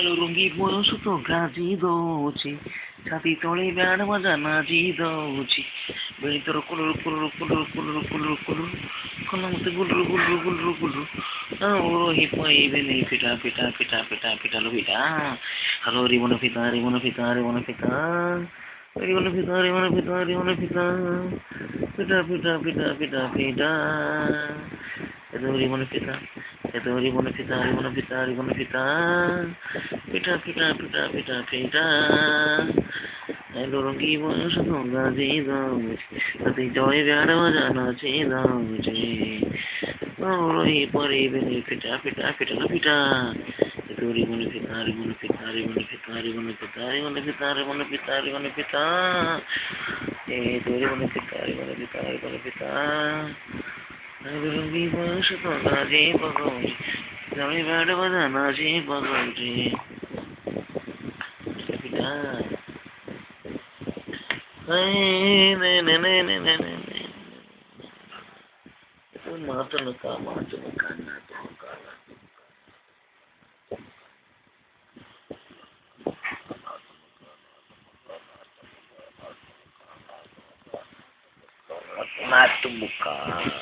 ଲୁଙ୍ଗି ବୟସ ତ ଗାଜି ଦଉଛି ଛାତି ତଳେ ବ୍ୟାଣ୍ଡ ବାଜା ନାଚି ଦଉଛି ବେଳି ତୋର କୁଲୁରୁ କୁଲୁରୁ କୁଲୁରୁ କୁଲୁରୁ କୁଲୁରୁ କୁଲୁରୁ କନ ମତେ ଗୁଲୁରୁ ଗୁଲୁରୁ ଗୁଲୁରୁ ଗୁଲୁରୁ ରହି ପାଇବେନି ପିଟା ପିଟା ପିଟା ପିଟା ପିଟା लो ପିଟା ହଲୋ ରିବନ ପିତା ରିବନ ପିତା ରିବନ ପିତା ରିବନ ପିତା ରିବନ ପିତା ରିବନ ପିତା ପିଟା ପିଟା ପିଟା ପିଟା ପିଟା ରିବନ ପିତା রিবন পিতা রিবন পিতা রিবন পিতা পিঠা পিঠা পিঠা পিঠা পিঠা লুঙ্গি বয়স গাজি দাউছি জয় ব্যাড় বাজা নাচি দাউছি রহি পারিবেনি পিঠা পিঠা পিঠা পিঠা রিবন পিতা রিবন পিতা রিবন পিতা রিবন পিতা রিবন পিতা রিবন পিতা রিবন পিতা রিবন পিতা রিবন পিতা রিবন পিতা লুঙ্গি বয়স তো গাজি বগৌজি জয় ব্যাড় বাজা নাচি বগৌজি পিঠা Matu buka.